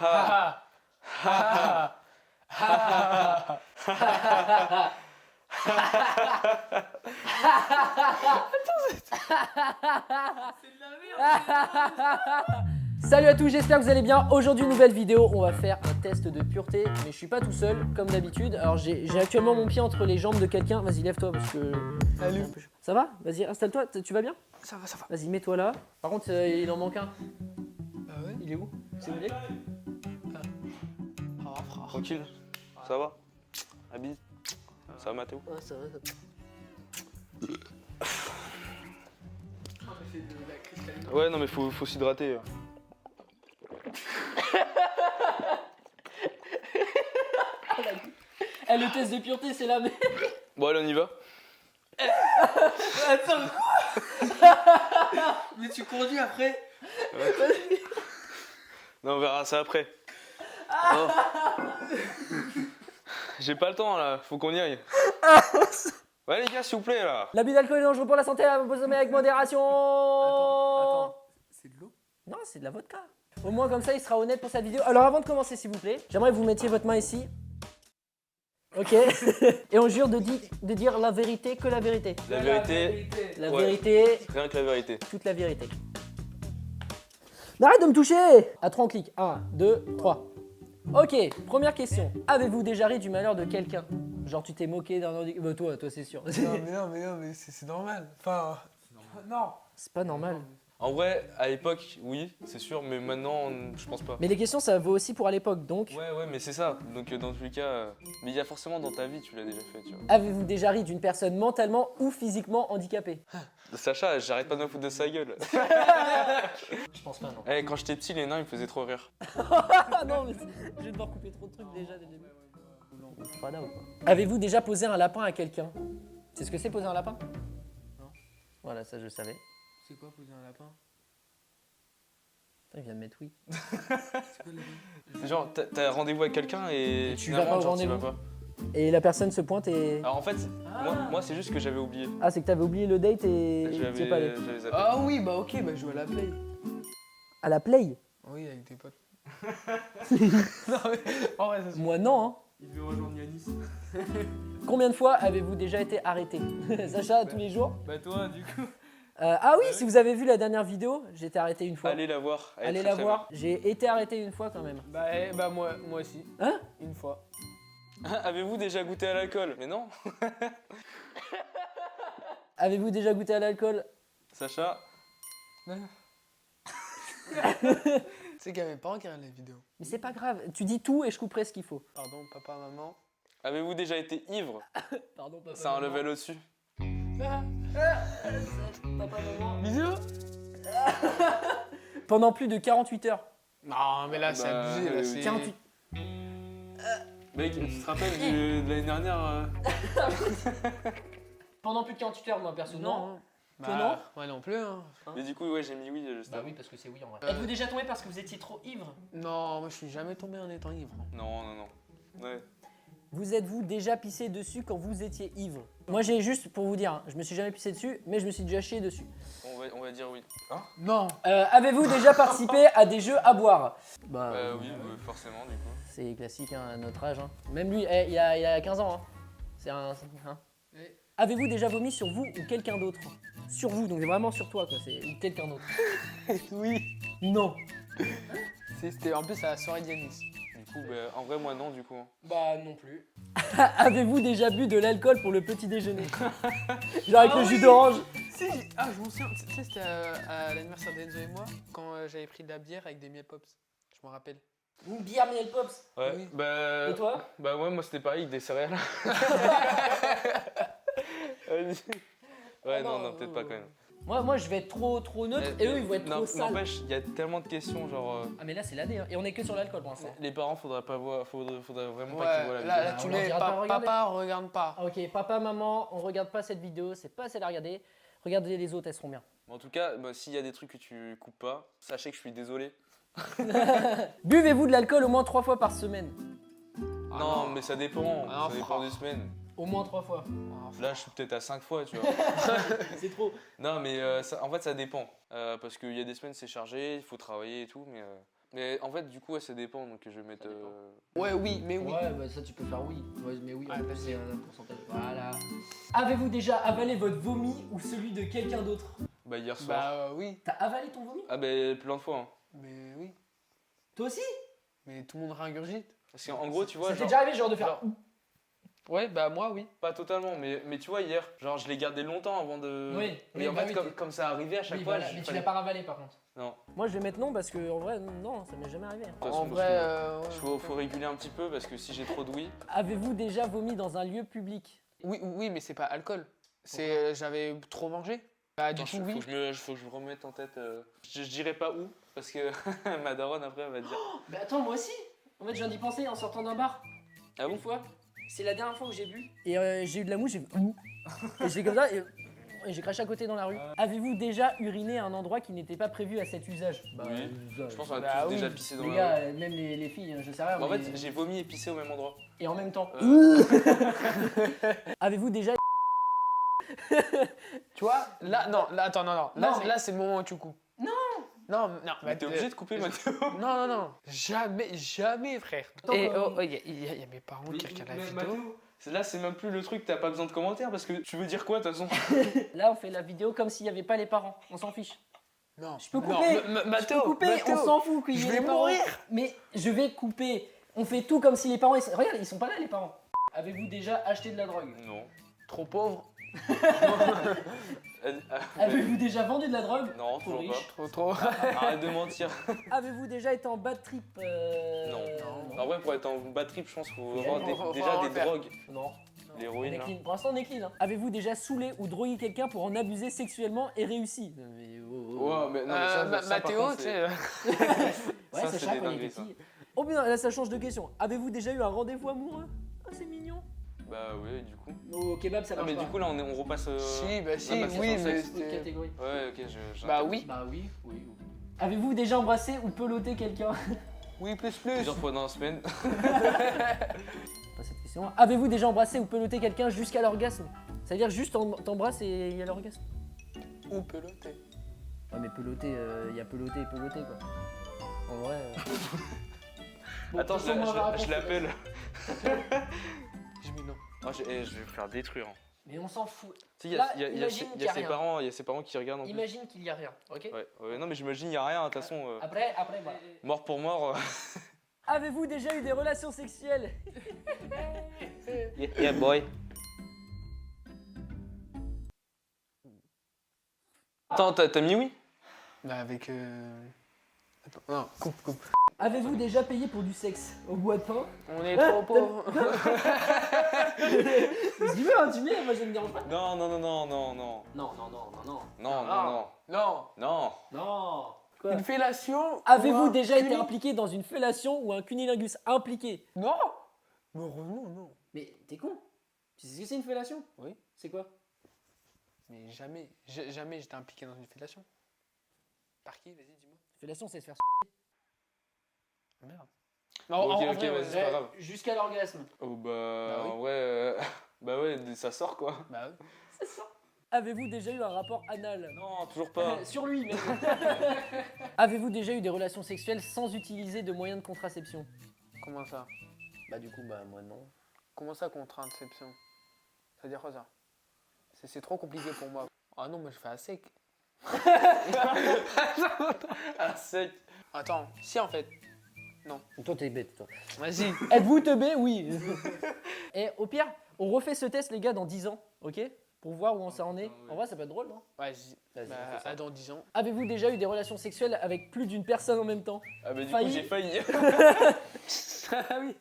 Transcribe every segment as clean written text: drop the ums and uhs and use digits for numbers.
Ha. Ha. Ha. Salut à tous, j'espère que vous allez bien. Aujourd'hui, nouvelle vidéo, on va faire un test de pureté, mais je suis pas tout seul, comme d'habitude. Alors j'ai actuellement mon pied entre les jambes de quelqu'un. Vas-y, lève-toi parce que... Salut. Ça va? Vas-y, installe-toi, tu vas bien? Ça va, ça va. Vas-y, mets-toi là. Par contre, il en manque un. Bah ouais. Il est où? C'est où il est? Ah, frère. Tranquille, ça va? Habite. Ça va Mathéo? Ouais, ça va, ça va. Ouais, non mais faut s'hydrater. Eh, le test de pureté, c'est la merde. Bon allez, on y va. Attends, mais tu conduis après? Non, on verra ça après. Oh. J'ai pas le temps là, faut qu'on y aille. Ouais les gars, s'il vous plaît là. L'abus d'alcool est dangereux pour la santé, à vous consommer avec modération. Attends, c'est de l'eau? Non, c'est de la vodka. Au moins, comme ça, il sera honnête pour cette vidéo. Alors, avant de commencer, s'il vous plaît, j'aimerais que vous mettiez votre main ici. Ok. Et on jure de dire la vérité, que la vérité. La vérité, La Ouais. vérité, rien que la vérité. toute la vérité. Arrête de me toucher. À 3, on clique. 1, 2, 3. Ok, première question. Avez-vous déjà ri du malheur de quelqu'un? Genre, tu t'es moqué d'un handicap. Bah, toi, c'est sûr. Non, mais c'est normal. Enfin, non. C'est pas normal. En vrai, à l'époque, oui, c'est sûr, mais maintenant, je pense pas. Mais les questions, ça vaut aussi pour à l'époque, donc. Ouais, mais c'est ça. Donc dans tous les cas, mais il y a forcément dans ta vie, tu l'as déjà fait, tu vois. Avez-vous déjà ri d'une personne mentalement ou physiquement handicapée? Sacha, j'arrête pas de me foutre de sa gueule. Je pense pas, non. Eh, quand j'étais petit, les nains, ils me faisaient trop rire. Ah non, mais je vais devoir couper trop de trucs déjà dès le début. Fada ou quoi? Avez-vous déjà posé un lapin à quelqu'un? C'est ce que c'est poser un lapin? Non. Voilà, ça je savais. C'est quoi poser un lapin? Putain, il vient de mettre oui. C'est quoi le lapin? Genre, t'as rendez-vous avec quelqu'un et Tu vas pas au genre, t'y vas rendez-vous? pas. Et la personne se pointe et... Alors en fait, moi c'est juste que j'avais oublié. Ah, c'est que t'avais oublié le date et tu es pas allé. J'avais zappé. Ah oui, bah ok, bah je joue à la play. À la play? Oui, avec tes potes. Non, mais en vrai, ça se... Moi non, hein. Il veut rejoindre Yanis. Combien de fois avez-vous déjà été arrêté? Sacha, tous les jours? Bah toi, du coup. Ah oui, si vous avez vu la dernière vidéo, j'ai été arrêté une fois. Allez la voir. Elle est Allez très, la très voir. J'ai été arrêté une fois quand même. Bah moi aussi. Hein? Une fois. bien. Avez-vous déjà goûté à l'alcool? Mais non. Avez-vous déjà goûté à l'alcool? Sacha. C'est qu'il y a mes parents qui regardent la vidéo. Mais c'est pas grave, tu dis tout et je couperai ce qu'il faut. Pardon, papa, maman. Avez-vous déjà été ivre? Pardon, papa. C'est un level au-dessus. Papa, maman. Bisous. Pendant plus de 48 heures. Non, mais là, c'est Bah, abusé. Là, oui. c'est... 48. Mec, tu te rappelles de l'année dernière Pendant plus de 48 heures, moi perso. Non. Bah, Toi, non? moi non plus. Hein. Mais du coup, ouais, j'ai mis oui juste Bah avant. oui, parce que c'est oui en vrai. Êtes-vous déjà tombé parce que vous étiez trop ivre? Non, moi je suis jamais tombé en étant ivre. Non. Ouais. Vous êtes-vous déjà pissé dessus quand vous étiez ivre? Moi j'ai juste pour vous dire, hein, je me suis jamais pissé dessus, mais je me suis déjà chié dessus. On va dire oui. Non. Avez-vous déjà participé à des jeux à boire? Bah Oui, forcément, du coup. c'est classique hein, à notre âge. Hein. Même lui, il a 15 ans. Hein. C'est un... hein. Oui. Avez-vous déjà vomi sur vous ou quelqu'un d'autre? Sur vous, donc vraiment sur toi quoi, c'est ou quelqu'un d'autre. Oui. Non. C'était en plus à la soirée de Yanis. Du coup, bah, en vrai, moi non, du coup. Bah non plus. Avez-vous déjà bu de l'alcool pour le petit déjeuner? Genre avec Ah le jus oui. d'orange? Si, je m'en souviens. Tu sais, c'était à l'anniversaire d'Enzo et moi, quand j'avais pris de la bière avec des miel pops. Je m'en rappelle. Une bière miel pops. Ouais, Oui. bah. Et toi? Bah, ouais, moi c'était pareil, avec des céréales. Ouais, non, peut-être pas quand même. Moi je vais être trop neutre et eux ils vont être trop sales. N'empêche, il y a tellement de questions, genre. Ah mais là c'est l'année hein. Et on est que sur l'alcool pour l'instant. Les parents, faudrait pas voir, faudrait vraiment Ouais, pas qu'ils voient la vidéo. là On tu leur mets dira pas, regardez. papa, regarde pas. Ah, ok, papa, maman, on regarde pas cette vidéo, c'est pas assez à la regarder. Regardez les autres, elles seront bien. En tout cas, bah, s'il y a des trucs que tu coupes pas, sachez que je suis désolé. Buvez-vous de l'alcool au moins 3 fois par semaine? non, mais ça dépend. Ah non, ça dépend frère. des semaines. Au moins 3 fois. Là, je suis peut-être à 5 fois, tu vois. C'est trop. Non, mais en fait, ça dépend. Parce qu'il y a des semaines, c'est chargé, il faut travailler et tout. Mais en fait, du coup, ouais, ça dépend, donc je vais mettre. Ouais, oui, mais oui. Ouais, bah ça tu peux faire oui. Ouais, mais oui, Ouais, en plus, vas-y. c'est un pourcentage. Voilà. Avez-vous déjà avalé votre vomi ou celui de quelqu'un d'autre? Bah, hier soir. Bah oui. T'as avalé ton vomi? Ah, bah, plein de fois. Hein. Mais oui. Toi aussi? Mais tout le monde réingurgite. Parce qu'en gros, tu vois, Ça t'est genre. déjà arrivé genre de faire. genre- Ouais, bah moi, oui. Pas totalement, mais tu vois, hier, genre, je l'ai gardé longtemps avant de. Oui, Et oui, en bah fait, oui, comme, t'es- comme ça arrivait à chaque Oui, fois, voilà, mais tu fallait- l'as pas ravalé par contre. Non. Moi je vais mettre non parce que en vrai, non, ça m'est jamais arrivé. De toute façon, En parce vrai, que ouais. faut réguler un petit peu parce que si j'ai trop de oui. Avez-vous déjà vomi dans un lieu public? Oui, oui, mais c'est pas alcool. C'est j'avais trop mangé. Bah du Attends, coup, oui. faut que je me remette en tête. Je dirais pas où parce que ma daronne après elle va dire. Bah attends, moi aussi. En fait, je viens d'y penser en sortant d'un bar. Ah bon Une fois. C'est la dernière fois que j'ai bu. Et j'ai eu de la mouche, j'ai fait ouh. Et j'ai comme ça et j'ai craché à côté dans la rue. Avez-vous déjà uriné à un endroit qui n'était pas prévu à cet usage? Bah, Oui. usage. Je pense qu'on a Bah tous oui. déjà pissé dans Les la gars, rue. même les filles, je sais rien. En mais- fait, j'ai vomi et pissé au même endroit. Et en même temps. Euh. Avez-vous déjà. Tu vois, là, non, là, attends, non, non. Là, Non, mais- là c'est le moment où tu coupes. Non. Non, non. Mais t'es obligé de couper Mathéo. Non, non, non. Jamais, jamais, frère. Attends, Et quand- oh, il y a mes parents qui regardent la vidéo. Là, c'est même plus le truc, t'as pas besoin de commentaires parce que tu veux dire quoi de toute façon? Là, on fait la vidéo comme s'il n'y avait pas les parents. On s'en fiche. Non, Je peux non, couper. M- Je peux Mathéo, couper, Mathéo. on s'en fout qu'il y je ait vais les parents. mourir. Mais je vais couper. On fait tout comme si les parents. Regarde, ils sont pas là, les parents. Avez-vous déjà acheté de la drogue? Non. Trop pauvre. Avez-vous déjà vendu de la drogue? Non, Trop toujours riche. pas. Trop. Arrête de mentir. Avez-vous déjà été en bad trip? Non. En vrai, pour être en bad trip, je pense qu'il faut Faut avoir faut déjà en des faire. drogues. Non. On L'héroïne, est là. clean. Pour l'instant, on est clean. Hein. Avez-vous déjà saoulé ou drogué quelqu'un pour en abuser sexuellement et réussi? Mais Ouais, mais non, mais ça, ça, par Mathéo, contre, tu c'est- sais. Ouais, Ça, c'est c'est ça des quand il dingueries, était ça. petit. Oh putain, là ça change de question. Avez-vous déjà eu un rendez-vous amoureux? Oh, c'est mignon. Bah ouais, du coup. Au kebab, ça Ah, marche mais pas. du coup, là, on repasse. Si, bah si, Ah, bah, c'est oui, sans mais sexe. Autre c'était- catégorie. Ouais, ok, Bah oui. Bah oui, oui. Avez-vous déjà embrassé ou peloté quelqu'un? Oui, plus. Plusieurs fois dans la semaine. Pas cette question. Avez-vous déjà embrassé ou peloté quelqu'un jusqu'à l'orgasme? C'est-à-dire juste t'embrasses et il y a l'orgasme? Ou peloté. Ouais, mais peloter, il y a peloté et peloté quoi. En vrai. Bon, Attends, de toute façon, moi, ma réponse, je l'appelle. J'ai mis non. Oh, je vais me faire détruire. Mais on s'en fout. Tu sais, il y Là, a imagine qu'il y a ses rien. parents, il y a ses parents qui regardent en plus. Imagine qu'il y a rien, ok? Ouais, non, mais j'imagine il y a rien, de toute façon. Après, voilà. Mort pour mort. Avez-vous déjà eu des relations sexuelles? Yeah, boy. Attends, t'as mis oui? Bah avec. Attends, non, coupe. Avez-vous déjà payé pour du sexe au bois de pain? On est trop pauvres. Dis-le, hein, dis-le, moi je ne me dérange pas. Non. Non. Non. Non. Quoi? Une fellation. Avez-vous ou un déjà été cuni- impliqué dans une fellation ou un cunilingus impliqué? Non. Mais heureusement, non. Mais t'es con. Tu sais ce que c'est une fellation? Oui. C'est quoi? Mais jamais j'étais impliqué dans une fellation. Par qui? Vas-y, dis-moi. Fellation, c'est se faire. Merde. Ok, en ok, vrai, vas-y, ouais. c'est pas grave. Jusqu'à l'orgasme. Oh bah, Bah oui. en vrai, bah ouais, ça sort quoi. Bah oui. Avez-vous déjà eu un rapport anal? Non, toujours pas. Sur lui, mais. Avez-vous déjà eu des relations sexuelles sans utiliser de moyens de contraception? Comment ça? Bah du coup, bah moi non. Comment ça contraception? Ça veut dire quoi ça? C'est trop compliqué pour moi. Ah non, moi je fais à sec. Ah, sec. Attends, si en fait. Toi t'es bête, toi. Vas-y. Êtes-vous teubé? Oui. Et au pire, on refait ce test, les gars, dans 10 ans, ok? Pour voir où on s'en est. En vrai, ça peut être drôle, non? Vas-y. Vas-y, Bah, on fait ça. dans 10 ans. Avez-vous déjà eu des relations sexuelles avec plus d'une personne en même temps? Ah bah du Failli. coup j'ai failli. Ah oui.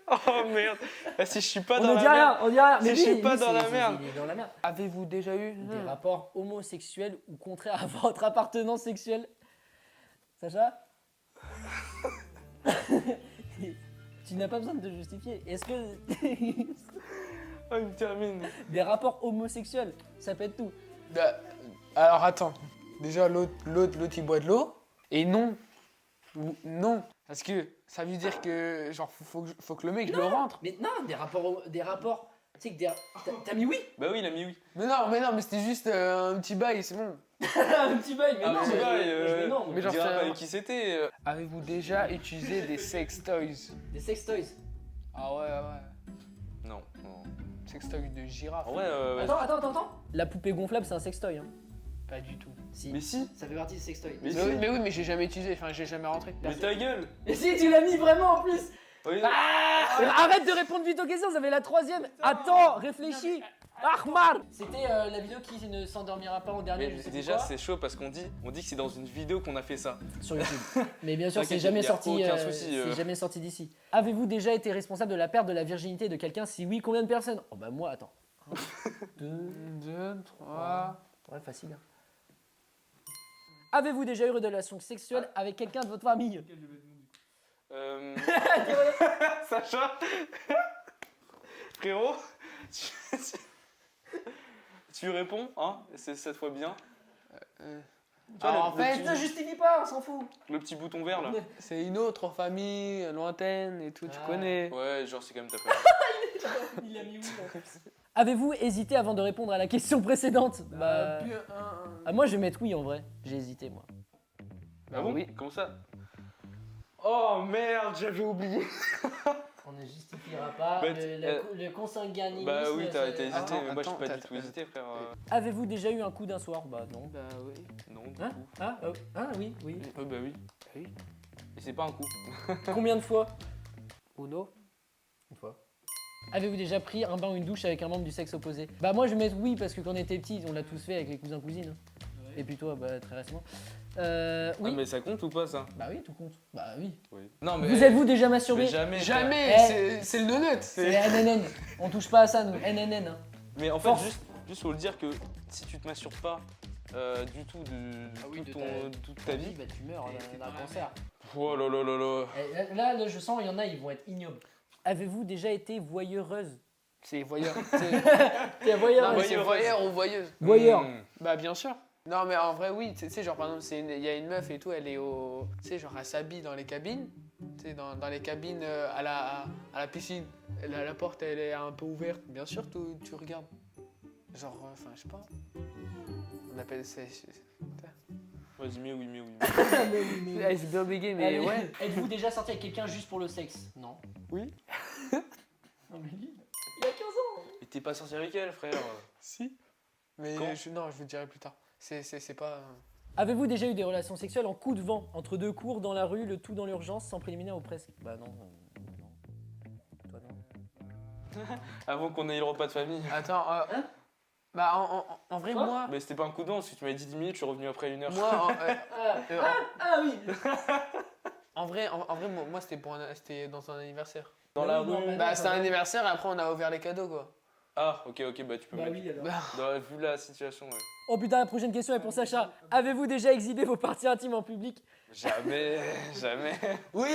Oh merde. Ah, si je suis pas On dans ne la dit merde. rien, on dit rien. Si Mais je suis lui, pas lui, dans la c'est- merde. Il est dans la merde. Avez-vous déjà eu Des rapports homosexuels ou contraires à votre appartenance sexuelle? Sacha? Tu n'as pas besoin de te justifier. Est-ce que Oh, il me termine. des rapports homosexuels, ça peut être tout? Bah, alors attends. Déjà, l'autre il boit de l'eau. Et non. Non. Parce que ça veut dire que, genre, faut que le mec, je le rentre. Mais non, des rapports. Tu sais que t'as mis oui? Bah oui, il a mis oui. Mais non, mais c'était juste un petit bail, c'est bon. Un petit bail, mais Ah, non. petit mais- bail, moi, je mets non, moi. Mais genre, dira c'est pas un- avec qui c'était. Avez-vous déjà utilisé des sex toys? Des sex toys. Ah ouais. Non, non. Sex toys de girafe. En vrai, Attends. La poupée gonflable, c'est un sextoy. Hein. Pas du tout. Si. mais si, Ça fait partie des sextoys. Mais Mais, si. oui, mais oui, mais j'ai jamais utilisé, enfin j'ai jamais rentré. mais ta gueule. Et si, tu l'as mis vraiment en plus. Oui, Arrête de répondre vite aux questions, ça fait la troisième. Attends, réfléchis. Ahmar. C'était la vidéo qui ne s'endormira pas en dernier. mais je sais déjà, plus quoi. c'est chaud parce qu'on dit que c'est dans une vidéo qu'on a fait ça. Sur YouTube. Mais bien sûr, c'est T'inquiète, jamais y a sorti. aucun souci, C'est jamais sorti d'ici. Avez-vous déjà été responsable de la perte de la virginité de quelqu'un? Si oui, combien de personnes? Oh bah moi, attends. 1, 2, 2, 3. ouais, facile. Hein. Avez-vous déjà eu une relation sexuelle avec quelqu'un de votre famille? Sacha. Frérot, tu réponds, hein? C'est cette fois bien. Tu vois, Alors, en le fait, Ne justifie pas, on s'en fout. Le petit bouton vert là. c'est une autre famille lointaine et tout, tu connais. Ouais, genre c'est quand même ta famille. Il a mis où Avez-vous hésité avant de répondre à la question précédente? Bah, Bien, moi je vais mettre oui en vrai. J'ai hésité moi. Ah bon? oui. Comment ça? Oh merde, j'avais oublié. On ne justifiera pas Bah, le consanguinisme. Bah oui, t'as hésité, Attends, mais moi j'ai attends, pas du t'as- tout hésité, frère. Avez-vous déjà eu un coup d'un soir? Bah non. Bah oui. Non, du Hein coup. Oui. Ouais, bah oui. Oui. Et c'est pas un coup. Combien de fois? Uno. Une fois. Avez-vous déjà pris un bain ou une douche avec un membre du sexe opposé? Bah moi je vais mettre oui parce que quand on était petits, on l'a tous fait avec les cousins cousines. Et puis toi, bah très récemment. Oui. Ah, mais ça compte ou pas ça? Bah oui, tout compte. Bah oui. Non, mais. Vous êtes-vous déjà masturbé? Mais jamais. Jamais, Eh. c'est le nonut. C'est NNN. On touche pas à ça nous. NNN. Hein. Mais en fait, Force. juste faut le dire que si tu te masturbes pas du tout de toute ta vie. Bah tu meurs d'un cancer. Oh là là là là. Et là, je sens, il y en a, ils vont être ignobles. Avez-vous déjà été voyeureuse? C'est voyeur. T'es voyeur. Non, mais c'est voyeureuse. voyeur ou voyeuse. Voyeur. Bah bien sûr. Non mais en vrai oui, tu sais genre par exemple il y a une meuf et tout, elle est au, tu sais genre elle s'habille dans les cabines, tu sais dans les cabines à la piscine, la porte elle est un peu ouverte, bien sûr tu regardes, genre enfin je sais pas, on appelle ça, Vas-y, mais oui. j'ai bien bégué mais Allez. ouais. Êtes-vous déjà sorti avec quelqu'un juste pour le sexe? Non. Oui. Non mais lui, il a 15 ans. Et t'es pas sorti avec elle, frère. Si. Mais Quand non je vous le dirai plus tard. C'est pas. Avez-vous déjà eu des relations sexuelles en coup de vent, entre deux cours, dans la rue, le tout dans l'urgence, sans préliminaire ou presque? Bah non. Toi non. Avant qu'on ait le repas de famille. Attends. Bah en vrai Quoi moi. Mais c'était pas un coup de dent, parce que tu m'avais dit 10 minutes, je suis revenu après 1 heure. Moi Ah oui. en vrai moi c'était dans un anniversaire. Dans Bah la oui, non, rue. mais- Bah c'était un anniversaire et après on a ouvert les cadeaux quoi. Ah, ok, bah tu peux mettre. oui alors. Vu la situation, ouais. Oh putain, la prochaine question est pour Sacha. Avez-vous déjà exhibé vos parties intimes en public? Jamais. Oui.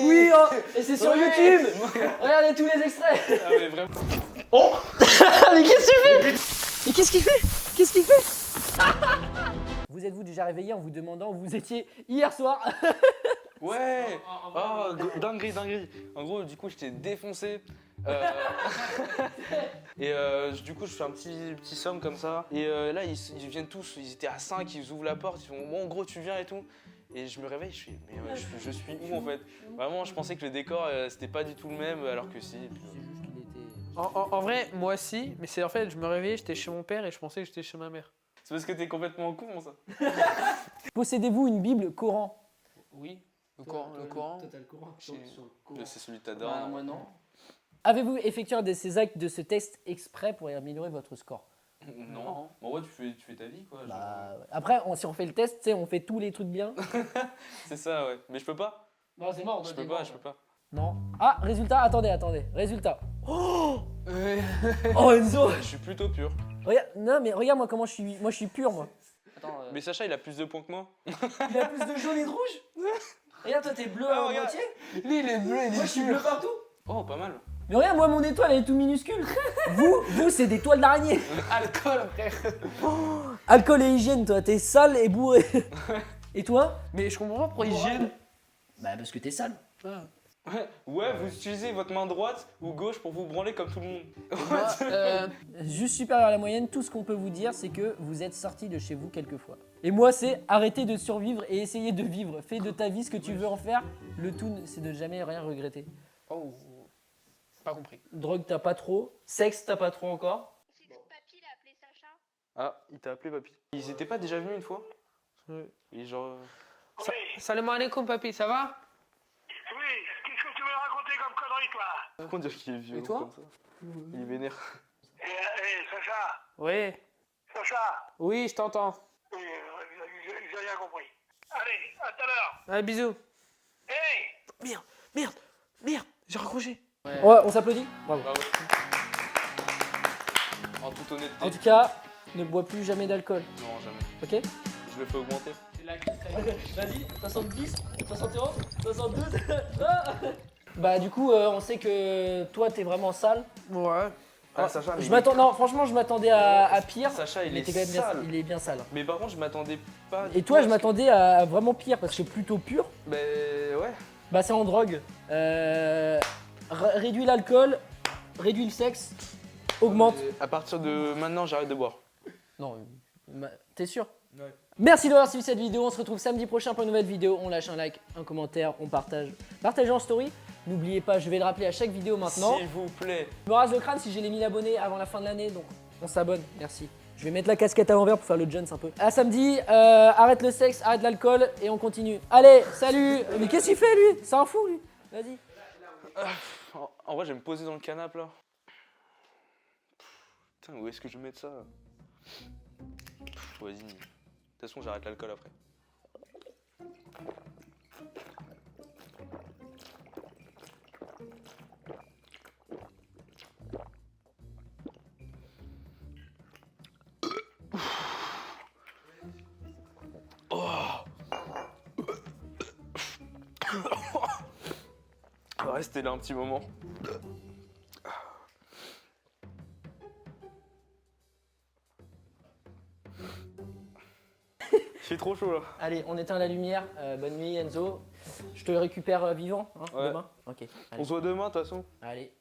Oui, oh, et c'est sur Ouais. YouTube. Regardez tous les extraits. Ah, mais vraiment. Mais qu'est-ce que tu fais? Mais qu'est-ce qu'il fait? Vous êtes-vous déjà réveillé en vous demandant où vous étiez hier soir? Ouais. Oh, dinguerie. En gros, du coup, j'étais défoncé. Et du coup, je fais un petit somme comme ça. Et là, ils viennent tous. Ils étaient à 5, ils ouvrent la porte. Ils font bon, en gros, tu viens et tout. Et je me réveille, je fais mais je suis où en fait? Vraiment, je pensais que le décor c'était pas du tout le même, alors que si. Et puis, C'est juste qu'il était. En vrai, moi aussi, mais c'est en fait, je me réveillais, j'étais chez mon père et je pensais que j'étais chez ma mère. C'est parce que t'es complètement con, ça. Possédez-vous une Bible Coran? Oui. Le Coran. Total Coran. C'est celui de ta daronne. moi non. Avez-vous effectué un de ces actes de ce test exprès pour améliorer votre score? Non. En vrai, tu fais ta vie, quoi. genre. Bah, ouais. Après, si on fait le test, tu sais, on fait tous les trucs bien. C'est ça, ouais. Mais je peux pas. Non, c'est mort. Je peux pas. Non. Ah, résultat, attendez. Résultat. Oh Ouais. Oh Enzo. Je suis plutôt pur. Regarde, non mais regarde moi comment je suis. Moi je suis pur moi. Attends. Mais Sacha, il a plus de points que moi. Il a plus de jaune et de rouge. Regarde, toi t'es bleu Ah, à regarde. moitié. Lui, il est bleu, il Moi est je suis bleu partout. Oh, pas mal. Mais regarde, moi mon étoile elle est tout minuscule. vous c'est des toiles d'araignée. alcool, frère. Alcool et hygiène, toi t'es sale et bourré. Et toi? Mais je comprends pas pourquoi hygiène. Bah parce que t'es sale. Ouais, vous utilisez votre main droite ou gauche pour vous branler comme tout le monde. Moi, Juste supérieur à la moyenne, tout ce qu'on peut vous dire c'est que vous êtes sorti de chez vous quelques fois. Et moi, c'est arrêter de survivre et essayer de vivre. Fais de ta vie ce que tu veux en faire. Le tout, c'est de jamais rien regretter. Oh, pas compris. Drogue, t'as pas trop. Sexe, t'as pas trop encore. C'est que papy l'a appelé Sacha. Ah, il t'a appelé papy. Ils étaient pas déjà venus une fois? Et genre... Salam alaikum, papy, ça va? Oui, qu'est-ce que tu veux raconter comme connerie, toi? Pourquoi on dirait qu'il est vieux Et toi comme ça? Il est vénère. Sacha, Oui. Sacha, Oui, je t'entends. oui, j'ai rien compris. Allez, à tout à l'heure. Allez, bisous. Hey! Merde, j'ai raccroché. Ouais, on s'applaudit. Bravo. Bravo. En toute honnêteté. En tout cas, ne bois plus jamais d'alcool. Non, jamais. Ok? Je le fais augmenter. Vas-y, 70, 71, 72. Bah du coup, on sait que toi, t'es vraiment sale. Ouais. Ah, Sacha, mais Je m'attends, non, franchement, je m'attendais à pire. Sacha, il mais est t'es quand même bien- sale. il est bien sale. Mais par contre, je m'attendais pas... Et toi, je m'attendais à vraiment pire parce que plutôt pur. Ben ouais. Bah c'est en drogue. Réduis l'alcool, réduis le sexe, augmente. À partir de maintenant, j'arrête de boire. Non, t'es sûr? Ouais. Merci d'avoir suivi cette vidéo. On se retrouve samedi prochain pour une nouvelle vidéo. On lâche un like, un commentaire, on partage. Partagez en story. N'oubliez pas, je vais le rappeler à chaque vidéo maintenant. S'il vous plaît. Je me rase le crâne si j'ai les 1000 abonnés avant la fin de l'année, donc on s'abonne, merci. Je vais mettre la casquette à l'envers pour faire le Jones un peu. À samedi, arrête le sexe, arrête l'alcool et on continue. Allez, salut. Mais qu'est-ce qu'il fait lui? C'est un fou lui. Vas-y. En vrai, je vais me poser dans le canapé là. Putain, où est-ce que je vais mettre ça? Vas-y. De toute façon, j'arrête l'alcool après. On va rester là un petit moment. J'ai trop chaud là. Allez, on éteint la lumière. Bonne nuit Enzo. Je te récupère vivant hein, Ouais. demain. Ok. On Allez. se voit demain de toute façon. Allez.